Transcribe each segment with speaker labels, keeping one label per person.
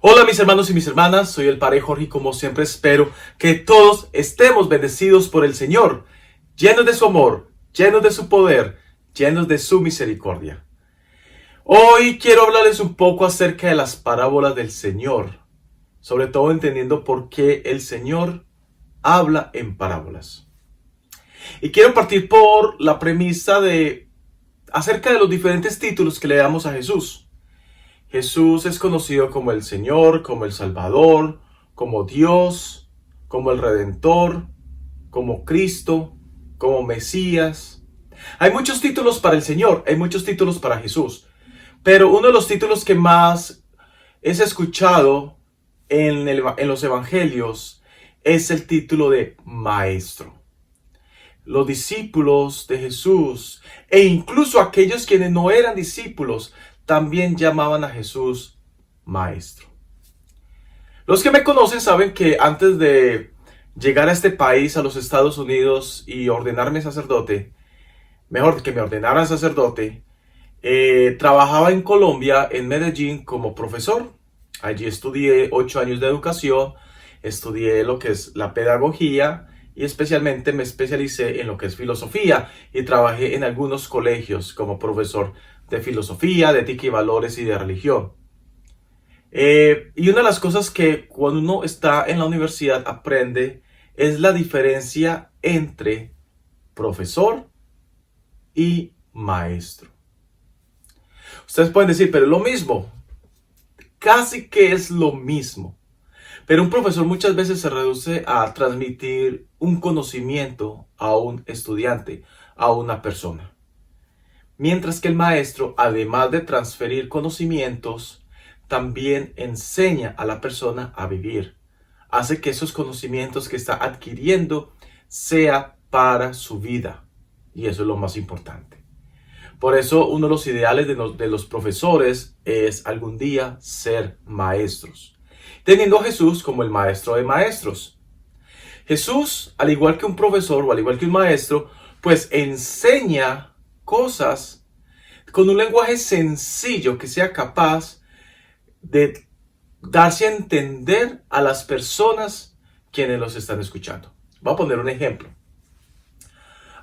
Speaker 1: Hola mis hermanos y mis hermanas, soy el Padre Jorge y como siempre espero que todos estemos bendecidos por el Señor, llenos de su amor, llenos de su poder, llenos de su misericordia. Hoy quiero hablarles un poco acerca de las parábolas del Señor, sobre todo entendiendo por qué el Señor habla en parábolas. Y quiero partir por la premisa acerca de los diferentes títulos que le damos a Jesús. Jesús es conocido como el Señor, como el Salvador, como Dios, como el Redentor, como Cristo, como Mesías. Hay muchos títulos para el Señor, hay muchos títulos para Jesús, pero uno de los títulos que más es escuchado en los evangelios es el título de Maestro. Los discípulos de Jesús e incluso aquellos quienes no eran discípulos también llamaban a Jesús Maestro. Los que me conocen saben que antes de llegar a este país, a los Estados Unidos, y ordenarme sacerdote, mejor que me ordenaran sacerdote, trabajaba en Colombia, en Medellín, como profesor. Allí estudié 8 años de educación, estudié lo que es la pedagogía y especialmente me especialicé en lo que es filosofía y trabajé en algunos colegios como profesor de filosofía, de ética y valores y de religión. Y una de las cosas que cuando uno está en la universidad aprende es la diferencia entre profesor y maestro. Ustedes pueden decir, pero es lo mismo. Casi que es lo mismo. Pero un profesor muchas veces se reduce a transmitir un conocimiento a un estudiante, a una persona. Mientras que el maestro, además de transferir conocimientos, también enseña a la persona a vivir. Hace que esos conocimientos que está adquiriendo sea para su vida. Y eso es lo más importante. Por eso uno de los ideales de los profesores es algún día ser maestros, teniendo a Jesús como el maestro de maestros. Jesús, al igual que un profesor o al igual que un maestro, pues enseña cosas con un lenguaje sencillo que sea capaz de darse a entender a las personas quienes los están escuchando. Voy a poner un ejemplo.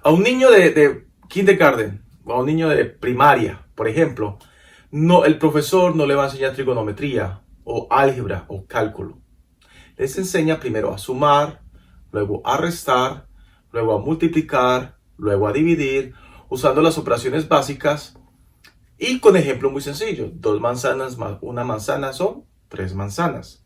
Speaker 1: A un niño de kindergarten o a un niño de primaria, por ejemplo, el profesor no le va a enseñar trigonometría o álgebra o cálculo. Les enseña primero a sumar, luego a restar, luego a multiplicar, luego a dividir, usando las operaciones básicas y con ejemplo muy sencillo. 2 manzanas más una manzana son 3 manzanas.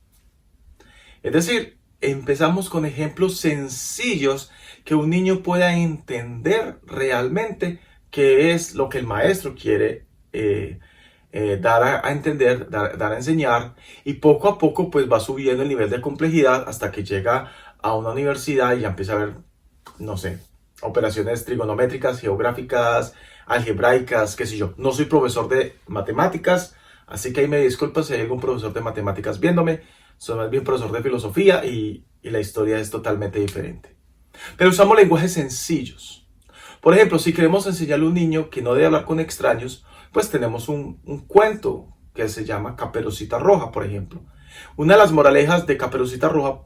Speaker 1: Es decir, empezamos con ejemplos sencillos que un niño pueda entender realmente qué es lo que el maestro quiere dar a entender, dar a enseñar, y poco a poco pues va subiendo el nivel de complejidad hasta que llega a una universidad y ya empieza a ver, no sé, operaciones trigonométricas, geográficas, algebraicas, qué sé yo. No soy profesor de matemáticas, así que ahí me disculpa si hay algún profesor de matemáticas viéndome. Soy más bien profesor de filosofía y la historia es totalmente diferente. Pero usamos lenguajes sencillos. Por ejemplo, si queremos enseñarle a un niño que no debe hablar con extraños, pues tenemos un cuento que se llama Caperucita Roja, por ejemplo. Una de las moralejas de Caperucita Roja,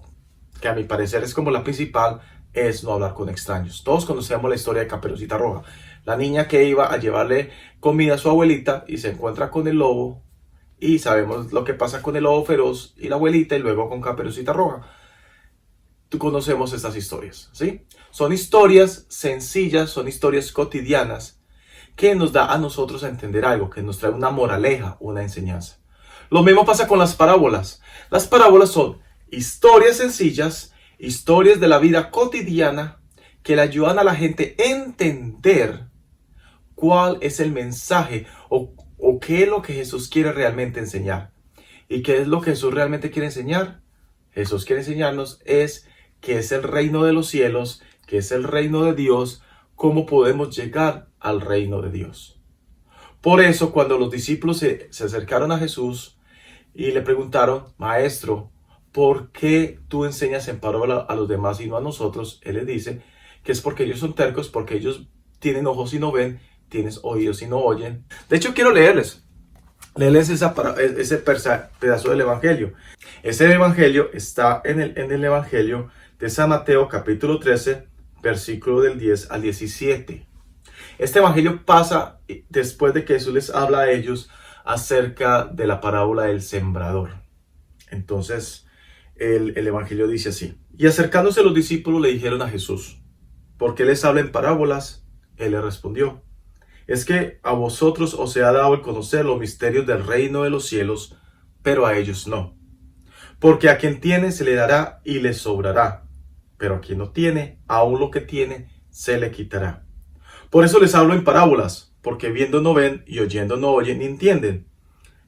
Speaker 1: que a mi parecer es como la principal, es no hablar con extraños. Todos conocemos la historia de Caperucita Roja. La niña que iba a llevarle comida a su abuelita y se encuentra con el lobo. Y sabemos lo que pasa con el lobo feroz y la abuelita y luego con Caperucita Roja. Tú conocemos estas historias, ¿sí? Son historias sencillas, son historias cotidianas que nos da a nosotros a entender algo, que nos trae una moraleja, una enseñanza. Lo mismo pasa con las parábolas. Las parábolas son historias sencillas, historias de la vida cotidiana que le ayudan a la gente a entender cuál es el mensaje o qué es lo que Jesús quiere realmente enseñar. ¿Y qué es lo que Jesús realmente quiere enseñar? Jesús quiere enseñarnos es qué es el reino de los cielos, qué es el reino de Dios, cómo podemos llegar al reino de Dios. Por eso cuando los discípulos se acercaron a Jesús y le preguntaron, Maestro, ¿por qué tú enseñas en parábola a los demás y no a nosotros? Él les dice que es porque ellos son tercos, porque ellos tienen ojos y no ven, tienen oídos y no oyen. De hecho, quiero leerles Léeles ese pedazo del Evangelio. Ese Evangelio está en el Evangelio de San Mateo capítulo 13, versículo del 10 al 17. Este Evangelio pasa después de que Jesús les habla a ellos acerca de la parábola del sembrador. Entonces el Evangelio dice así: y acercándose los discípulos le dijeron a Jesús: ¿por qué les habla en parábolas? Él les respondió: es que a vosotros os se ha dado el conocer los misterios del reino de los cielos, pero a ellos no. Porque a quien tiene se le dará y le sobrará, pero a quien no tiene, aún lo que tiene se le quitará. Por eso les hablo en parábolas, porque viendo no ven y oyendo no oyen ni entienden.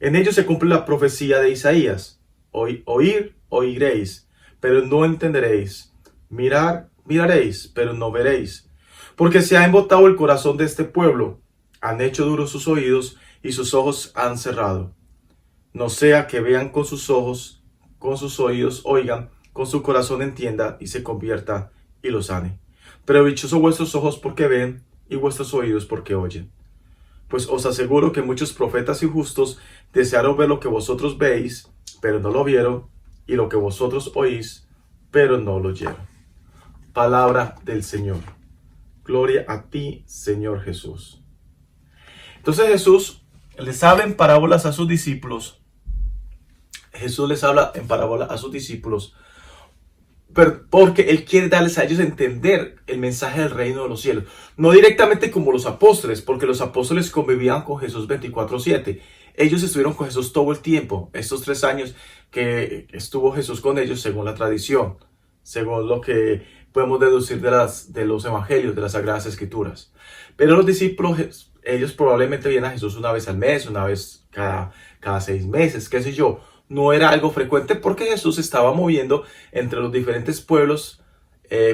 Speaker 1: En ellos se cumple la profecía de Isaías: oiréis, pero no entenderéis; miraréis, pero no veréis. Porque se ha embotado el corazón de este pueblo, han hecho duros sus oídos y sus ojos han cerrado. No sea que vean con sus ojos, con sus oídos oigan, con su corazón entienda y se convierta y los sane. Pero dichosos vuestros ojos porque ven y vuestros oídos porque oyen. Pues os aseguro que muchos profetas y justos desearon ver lo que vosotros veis, pero no lo vieron, y lo que vosotros oís, pero no lo oyeron. Palabra del Señor. Gloria a ti, Señor Jesús. Entonces Jesús les habla en parábolas a sus discípulos. Jesús les habla en parábola a sus discípulos porque Él quiere darles a ellos a entender el mensaje del reino de los cielos. No directamente como los apóstoles, porque los apóstoles convivían con Jesús 24/7. Ellos estuvieron con Jesús todo el tiempo, estos 3 años que estuvo Jesús con ellos según la tradición, según lo que podemos deducir de los evangelios, de las Sagradas Escrituras. Pero los discípulos, ellos probablemente veían a Jesús una vez al mes, una vez cada 6 meses, qué sé yo. No era algo frecuente porque Jesús estaba moviendo entre los diferentes pueblos,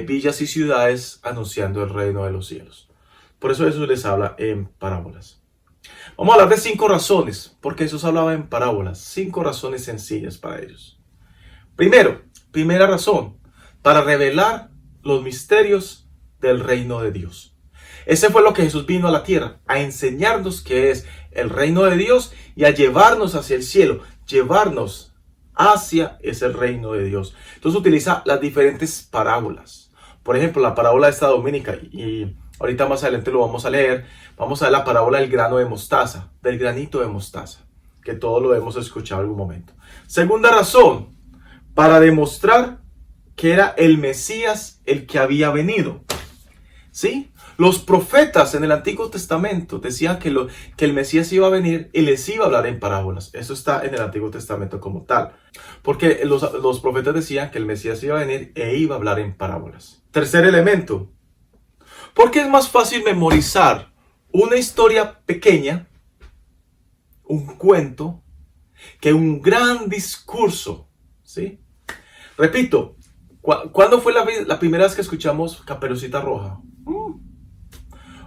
Speaker 1: villas y ciudades anunciando el reino de los cielos. Por eso Jesús les habla en parábolas. Vamos a hablar de 5 razones porque Jesús hablaba en parábolas. 5 razones sencillas para ellos. Primera razón, para revelar los misterios del reino de Dios. Ese fue lo que Jesús vino a la tierra, a enseñarnos qué es el reino de Dios y a llevarnos hacia el cielo, llevarnos hacia ese reino de Dios. Entonces utiliza las diferentes parábolas. Por ejemplo, la parábola de esta dominica, y ahorita más adelante lo vamos a leer, vamos a ver la parábola del grano de mostaza, del granito de mostaza, que todos lo hemos escuchado en algún momento. Segunda razón, para demostrar que era el Mesías el que había venido. ¿Sí? Los profetas en el Antiguo Testamento decían que el Mesías iba a venir y les iba a hablar en parábolas. Eso está en el Antiguo Testamento como tal. Porque los profetas decían que el Mesías iba a venir e iba a hablar en parábolas. Tercer elemento. Porque es más fácil memorizar una historia pequeña, un cuento, que un gran discurso. ¿Sí? Repito, ¿cuándo fue la primera vez que escuchamos Caperucita Roja?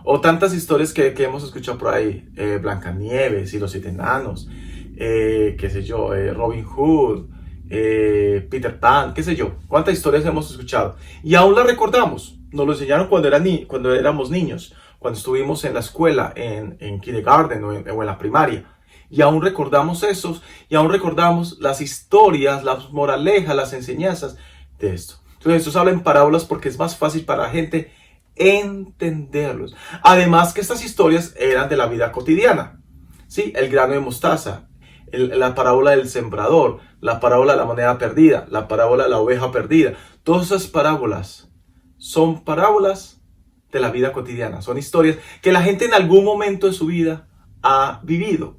Speaker 1: O tantas historias que hemos escuchado por ahí, Blancanieves y los 7 enanos, qué sé yo, Robin Hood, Peter Pan, qué sé yo, cuántas historias hemos escuchado y aún las recordamos. Nos lo enseñaron cuando éramos niños, cuando estuvimos en la escuela, en kindergarten o en la primaria, y aún recordamos esos, y aún recordamos las historias, las moralejas, las enseñanzas de esto. Entonces Jesús habla en parábolas porque es más fácil para la gente entenderlos. Además que estas historias eran de la vida cotidiana. ¿Sí? El grano de mostaza, la parábola del sembrador, la parábola de la moneda perdida, la parábola de la oveja perdida. Todas esas parábolas son parábolas de la vida cotidiana. Son historias que la gente en algún momento de su vida ha vivido.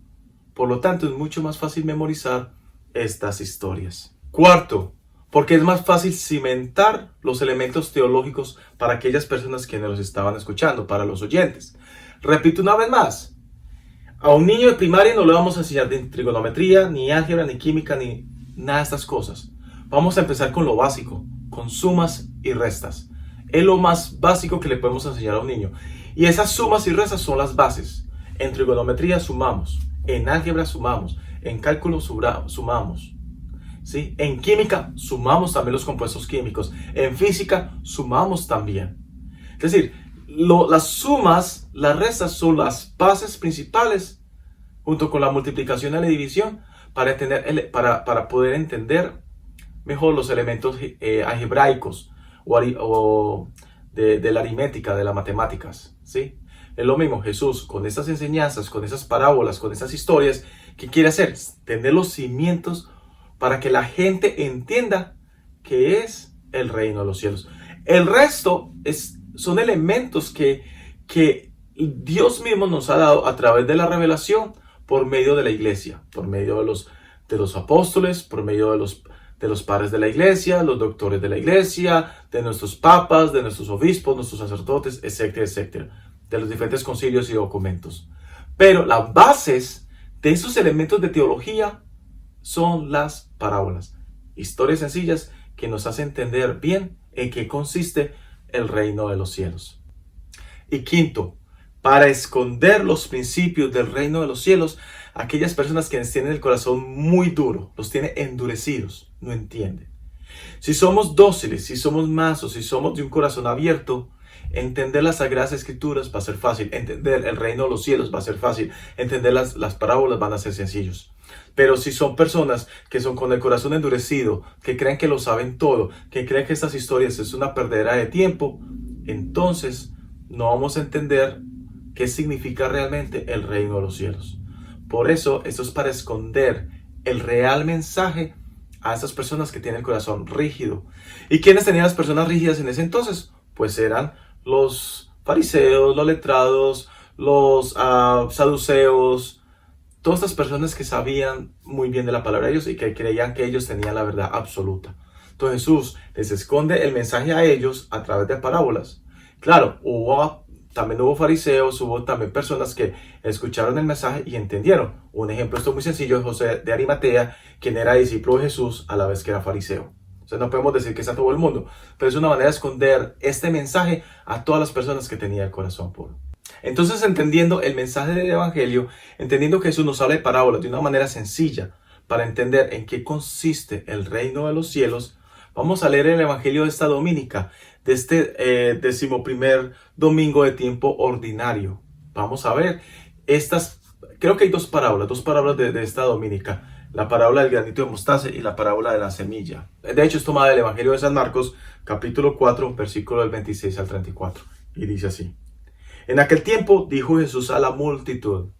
Speaker 1: Por lo tanto, es mucho más fácil memorizar estas historias. Cuarto, porque es más fácil cimentar los elementos teológicos para aquellas personas que nos estaban escuchando, para los oyentes. Repito una vez más, a un niño de primaria no le vamos a enseñar de trigonometría, ni álgebra, ni química, ni nada de estas cosas. Vamos a empezar con lo básico, con sumas y restas. Es lo más básico que le podemos enseñar a un niño. Y esas sumas y restas son las bases. En trigonometría sumamos, en álgebra sumamos, en cálculo sumamos. ¿Sí? En química sumamos también los compuestos químicos. En física sumamos también. Es decir, las sumas, las restas son las bases principales junto con la multiplicación y la división, para poder entender mejor los elementos algebraicos o de la aritmética, de las matemáticas, ¿sí? Es lo mismo Jesús con estas enseñanzas, con esas parábolas, con esas historias, ¿qué quiere hacer? Tener los cimientos para que la gente entienda qué es el reino de los cielos. El resto son elementos que Dios mismo nos ha dado a través de la revelación por medio de la iglesia, por medio de los apóstoles, por medio de los padres de la iglesia, los doctores de la iglesia, de nuestros papas, de nuestros obispos, nuestros sacerdotes, etcétera, etcétera, de los diferentes concilios y documentos. Pero las bases de esos elementos de teología son las parábolas, historias sencillas que nos hacen entender bien en qué consiste el reino de los cielos. Y quinto, para esconder los principios del reino de los cielos, aquellas personas que tienen el corazón muy duro, los tienen endurecidos, no entienden. Si somos dóciles, si somos mansos, si somos de un corazón abierto, entender las Sagradas Escrituras va a ser fácil, entender el reino de los cielos va a ser fácil, entender las parábolas van a ser sencillos. Pero si son personas que son con el corazón endurecido, que creen que lo saben todo, que creen que estas historias es una perdedera de tiempo, entonces no vamos a entender qué significa realmente el reino de los cielos. Por eso, esto es para esconder el real mensaje a esas personas que tienen el corazón rígido. ¿Y quiénes tenían las personas rígidas en ese entonces? Pues eran los fariseos, los letrados, los saduceos, todas estas personas que sabían muy bien de la palabra de Dios y que creían que ellos tenían la verdad absoluta. Entonces Jesús les esconde el mensaje a ellos a través de parábolas. Claro, también hubo fariseos, hubo también personas que escucharon el mensaje y entendieron. Un ejemplo, esto muy sencillo, es José de Arimatea, quien era discípulo de Jesús a la vez que era fariseo. O sea, no podemos decir que es a todo el mundo, pero es una manera de esconder este mensaje a todas las personas que tenían el corazón puro. Entonces, entendiendo el mensaje del Evangelio, entendiendo que Jesús nos habla de parábolas de una manera sencilla para entender en qué consiste el reino de los cielos, vamos a leer el Evangelio de esta dominica, de este 11º domingo de tiempo ordinario. Vamos a ver creo que hay dos parábolas de esta dominica. La parábola del granito de mostaza y la parábola de la semilla. De hecho, es tomada del Evangelio de San Marcos, capítulo 4, versículo del 26 al 34. Y dice así. En aquel tiempo dijo Jesús a la multitud,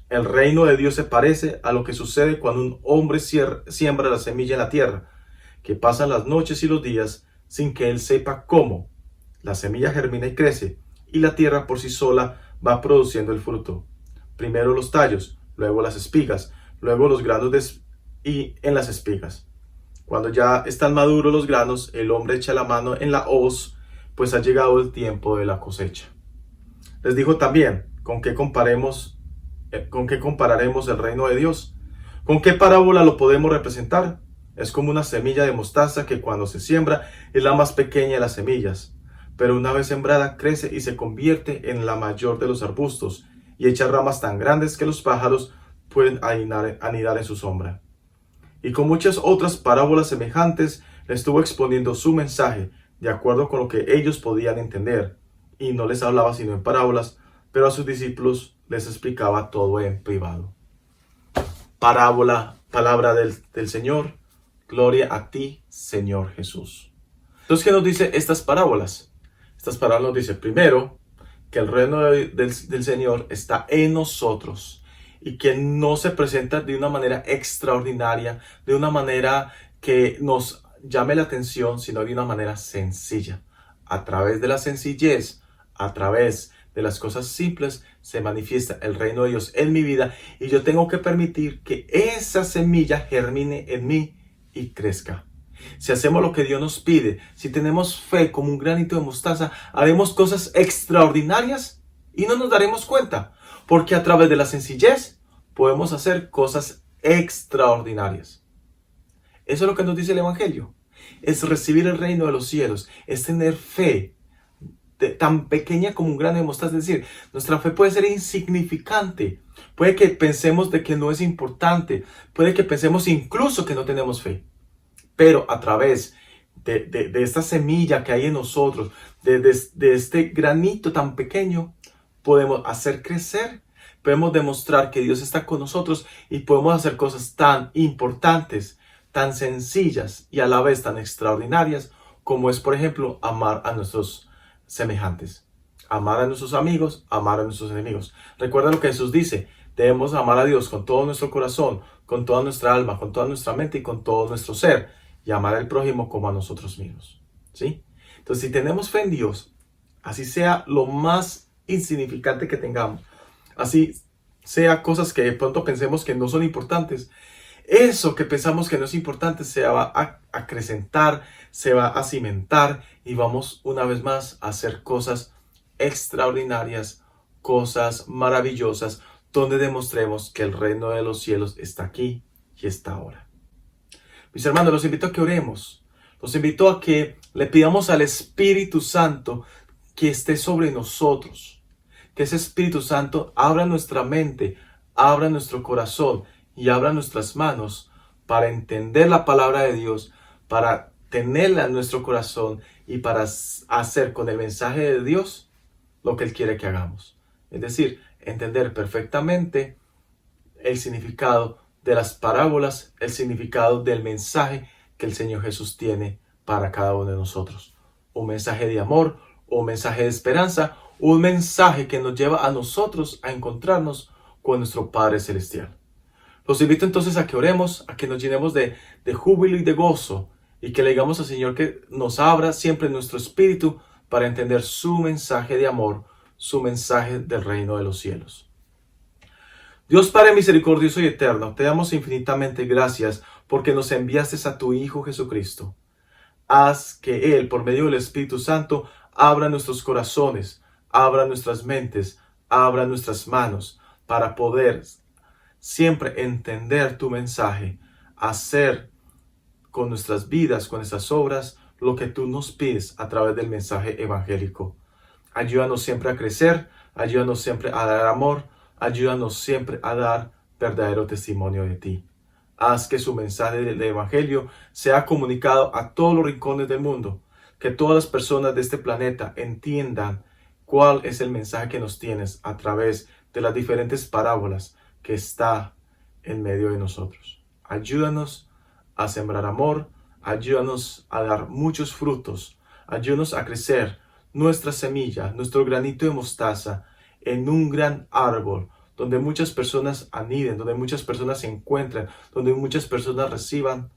Speaker 1: el reino de Dios se parece a lo que sucede cuando un hombre siembra la semilla en la tierra, que pasan las noches y los días sin que él sepa cómo. La semilla germina y crece, y la tierra por sí sola va produciendo el fruto. Primero los tallos, luego las espigas, luego los granos y en las espigas. Cuando ya están maduros los granos, el hombre echa la mano en la hoz, pues ha llegado el tiempo de la cosecha. Les dijo también, ¿con qué compararemos el reino de Dios? ¿Con qué parábola lo podemos representar? Es como una semilla de mostaza que cuando se siembra es la más pequeña de las semillas, pero una vez sembrada crece y se convierte en la mayor de los arbustos y echa ramas tan grandes que los pájaros pueden anidar en su sombra. Y con muchas otras parábolas semejantes le estuvo exponiendo su mensaje de acuerdo con lo que ellos podían entender, y no les hablaba sino en parábolas, pero a sus discípulos les explicaba todo en privado. Parábola, palabra del Señor. Gloria a ti, Señor Jesús. Entonces, ¿qué nos dice estas parábolas? Estas parábolas nos dicen, primero, que el reino del Señor está en nosotros y que no se presenta de una manera extraordinaria, de una manera que nos llame la atención, sino de una manera sencilla. A través de la sencillez, a través de las cosas simples, se manifiesta el reino de Dios en mi vida y yo tengo que permitir que esa semilla germine en mí y crezca. Si hacemos lo que Dios nos pide, si tenemos fe como un granito de mostaza, haremos cosas extraordinarias y no nos daremos cuenta, porque a través de la sencillez podemos hacer cosas extraordinarias. Eso es lo que nos dice el Evangelio. Es recibir el reino de los cielos, es tener fe tan pequeña como un grano de mostaza. Es decir, nuestra fe puede ser insignificante, puede que pensemos de que no es importante, puede que pensemos incluso que no tenemos fe, pero a través de esta semilla que hay en nosotros, de este granito tan pequeño, podemos hacer crecer, podemos demostrar que Dios está con nosotros y podemos hacer cosas tan importantes, tan sencillas y a la vez tan extraordinarias como es, por ejemplo, amar a nuestros semejantes, amar a nuestros amigos, amar a nuestros enemigos. Recuerda lo que Jesús dice: debemos amar a Dios con todo nuestro corazón, con toda nuestra alma, con toda nuestra mente y con todo nuestro ser, y amar al prójimo como a nosotros mismos. ¿Sí? Entonces, si tenemos fe en Dios, así sea lo más insignificante que tengamos, así sea cosas que de pronto pensemos que no son importantes, eso que pensamos que no es importante se va a acrecentar, se va a cimentar y vamos una vez más a hacer cosas extraordinarias, cosas maravillosas, donde demostremos que el reino de los cielos está aquí y está ahora. Mis hermanos, los invito a que oremos. Los invito a que le pidamos al Espíritu Santo que esté sobre nosotros. Que ese Espíritu Santo abra nuestra mente, abra nuestro corazón y abra nuestras manos para entender la palabra de Dios, para tenerla en nuestro corazón y para hacer con el mensaje de Dios lo que Él quiere que hagamos. Es decir, entender perfectamente el significado de las parábolas, el significado del mensaje que el Señor Jesús tiene para cada uno de nosotros. Un mensaje de amor, un mensaje de esperanza, un mensaje que nos lleva a nosotros a encontrarnos con nuestro Padre Celestial. Los invito entonces a que oremos, a que nos llenemos de júbilo y de gozo y que le digamos al Señor que nos abra siempre nuestro espíritu para entender su mensaje de amor, su mensaje del reino de los cielos. Dios Padre misericordioso y eterno, te damos infinitamente gracias porque nos enviaste a tu Hijo Jesucristo. Haz que Él, por medio del Espíritu Santo, abra nuestros corazones, abra nuestras mentes, abra nuestras manos para poder siempre entender tu mensaje, hacer con nuestras vidas, con nuestras obras, lo que tú nos pides a través del mensaje evangélico. Ayúdanos siempre a crecer, ayúdanos siempre a dar amor, ayúdanos siempre a dar verdadero testimonio de ti. Haz que su mensaje del evangelio sea comunicado a todos los rincones del mundo, que todas las personas de este planeta entiendan cuál es el mensaje que nos tienes a través de las diferentes parábolas que está en medio de nosotros. Ayúdanos a sembrar amor, ayúdanos a dar muchos frutos, ayúdanos a crecer nuestra semilla, nuestro granito de mostaza en un gran árbol, donde muchas personas aniden, donde muchas personas se encuentren, donde muchas personas reciban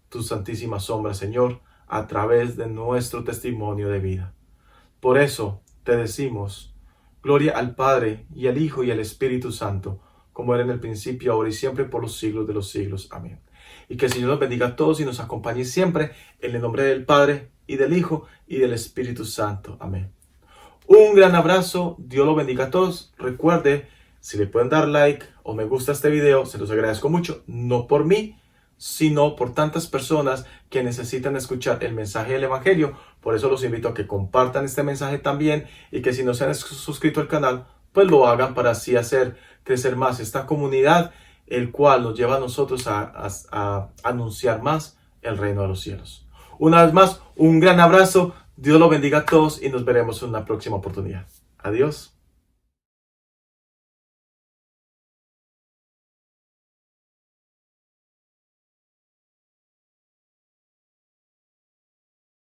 Speaker 1: tu santísima sombra, Señor, a través de nuestro testimonio de vida. Por eso te decimos, gloria al Padre, y al Hijo, y al Espíritu Santo, como era en el principio, ahora y siempre, por los siglos de los siglos. Amén. Y que el Señor nos bendiga a todos y nos acompañe siempre, en el nombre del Padre, y del Hijo, y del Espíritu Santo. Amén. Un gran abrazo, Dios los bendiga a todos. Recuerde, si le pueden dar like o me gusta a este video, se los agradezco mucho, no por mí, sino por tantas personas que necesitan escuchar el mensaje del Evangelio. Por eso los invito a que compartan este mensaje también y que si no se han suscrito al canal, pues lo hagan para así hacer crecer más esta comunidad, el cual nos lleva a nosotros a anunciar más el reino de los cielos. Una vez más, un gran abrazo, Dios los bendiga a todos y nos veremos en una próxima oportunidad. Adiós.